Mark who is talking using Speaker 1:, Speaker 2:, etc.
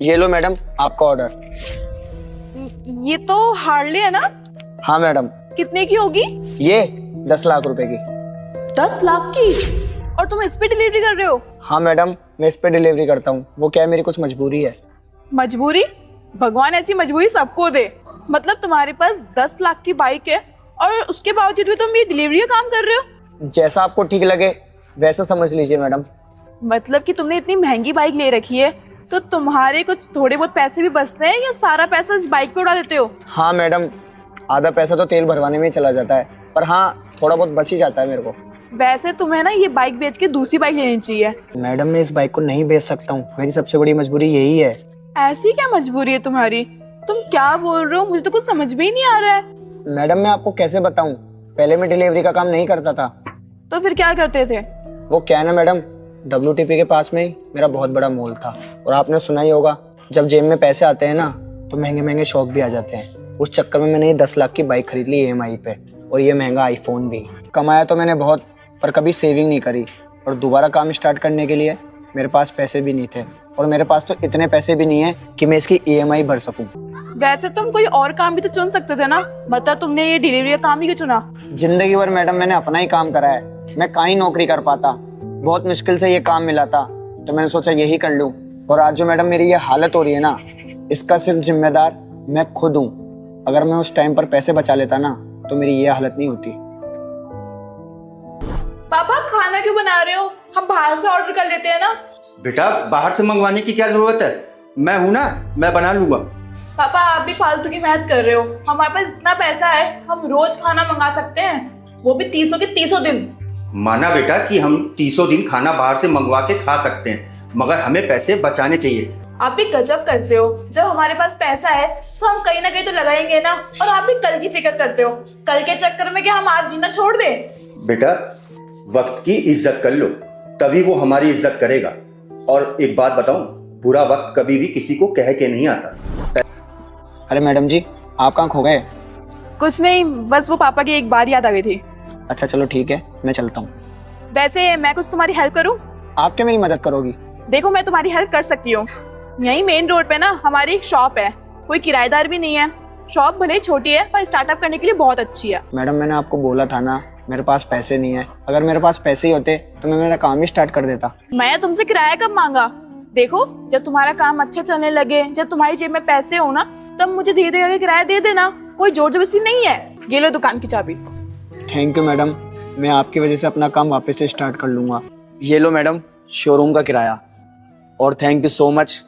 Speaker 1: ये लो मैडम आपका ऑर्डर।
Speaker 2: ये तो हार्ले है ना?
Speaker 1: हाँ मैडम।
Speaker 2: कितने की होगी?
Speaker 1: ये 10 लाख रुपए की।
Speaker 2: 10 लाख की? और तुम इस पे डिलीवरी कर रहे हो?
Speaker 1: हाँ मैडम, मैं इस पे डिलीवरी करता हूँ। वो क्या है, मेरी कुछ मजबूरी है।
Speaker 2: मजबूरी? भगवान ऐसी मजबूरी सबको दे। मतलब तुम्हारे पास 10 लाख की बाइक है और उसके बावजूद भी तुम ये डिलीवरी का काम कर रहे हो?
Speaker 1: जैसा आपको ठीक लगे वैसा समझ लीजिए मैडम।
Speaker 2: मतलब कि तुमने इतनी महंगी बाइक ले रखी है तो तुम्हारे कुछ थोड़े बहुत पैसे भी बचते हैं या सारा पैसा इस बाइक पे उड़ा देते हो?
Speaker 1: हाँ मैडम, आधा पैसा तो तेल भरवाने में ही चला जाता है, पर हाँ थोड़ा बहुत बच ही जाता है मेरे को।
Speaker 2: वैसे तुम्हें ना ये बाइक बेच के दूसरी बाइक लेनी चाहिए।
Speaker 1: मैडम मैं इस बाइक को नहीं बेच सकता हूँ, मेरी सबसे बड़ी मजबूरी यही है।
Speaker 2: ऐसी क्या मजबूरी है तुम्हारी? तुम क्या बोल रहे हो? मुझे तो कुछ समझ में ही नहीं आ रहा है।
Speaker 1: मैडम मैं आपको कैसे बताऊँ, पहले मैं डिलीवरी का काम नहीं करता था।
Speaker 2: तो फिर क्या करते थे?
Speaker 1: वो क्या है ना मैडम, WTP के पास में ही मेरा बहुत बड़ा मॉल था, और आपने सुना ही होगा जब जेब में पैसे आते हैं ना तो महंगे महंगे शौक भी आ जाते हैं। उस चक्कर में मैंने ये 10 लाख की बाइक खरीद ली EMI पे, और ये महंगा आईफोन भी। कमाया तो मैंने बहुत, पर कभी सेविंग नहीं करी, और दोबारा काम स्टार्ट करने के लिए मेरे पास पैसे भी नहीं थे, और मेरे पास तो इतने पैसे भी नहीं है कि मैं इसकी EMI भर सकूं।
Speaker 2: वैसे तुम कोई और काम भी तो चुन सकते थे ना, मतलब तुमने ये डिलीवरी का काम ही क्यों चुना?
Speaker 1: जिंदगी भर मैडम मैंने अपना ही काम करा है, मैं कहीं नौकरी कर पाता, बहुत मुश्किल से ये काम मिला था तो मैंने सोचा यही कर लूं। और आज जो मैडम मेरी ये हालत हो रही है ना, इसका सिर्फ जिम्मेदार मैं खुद हूँ। अगर मैं उस टाइम पर पैसे बचा लेता ना तो मेरी ये हालत नहीं होती।
Speaker 2: पापा खाना क्यों बना रहे हो? हम बाहर से ऑर्डर कर लेते हैं ना।
Speaker 3: बेटा बाहर से मंगवाने की क्या जरूरत है, मैं हूं ना, मैं बना लूंगा।
Speaker 2: पापा आप भी फालतू की मेहनत कर रहे हो। हमारे पास इतना पैसा है, हम रोज खाना मंगा सकते हैं, वो भी 300 के 300 दिन।
Speaker 3: माना बेटा कि हम 300 दिन खाना बाहर से मंगवा के खा सकते हैं, मगर हमें पैसे बचाने चाहिए।
Speaker 2: आप भी गजब करते हो। जब हमारे पास पैसा है तो हम कहीं ना कहीं तो लगाएंगे ना। और आप भी कल की फिक्र करते हो। कल के चक्कर में क्या हम आज जीना छोड़ दें?
Speaker 3: बेटा वक्त की इज्जत कर लो, तभी वो हमारी इज्जत करेगा। और एक बात बताऊं, बुरा वक्त कभी भी किसी को कह के नहीं आता।
Speaker 1: अरे मैडम जी, आप कहाँ खो गए?
Speaker 2: कुछ नहीं, बस वो पापा की एक बात याद आ गई थी।
Speaker 1: अच्छा चलो ठीक है, मैं चलता हूँ।
Speaker 2: वैसे मैं कुछ तुम्हारी हेल्प करूं?
Speaker 1: आप क्या मेरी मदद करोगी?
Speaker 2: देखो मैं तुम्हारी हेल्प कर सकती हूँ। यही मेन रोड पे ना हमारी एक शॉप है, कोई किराएदार भी नहीं है। शॉप भले ही छोटी है पर स्टार्टअप करने के लिए बहुत अच्छी है।
Speaker 1: मैडम मैंने आपको बोला था ना, मेरे पास पैसे नहीं है। अगर मेरे पास पैसे ही होते तो मैं मेरा काम ही स्टार्ट कर देता।
Speaker 2: मैं तुमसे किराया कब मांगा? देखो जब तुम्हारा काम अच्छा चलने लगे, जब तुम्हारी जेब में पैसे हो ना, तब मुझे धीरे धीरे किराया दे देना। कोई जोर जबरदस्ती नहीं है। ये लो दुकान की चाबी।
Speaker 1: थैंक यू मैडम, मैं आपकी वजह से अपना काम वापस से स्टार्ट कर लूँगा। ये लो मैडम शोरूम का किराया, और थैंक यू सो मच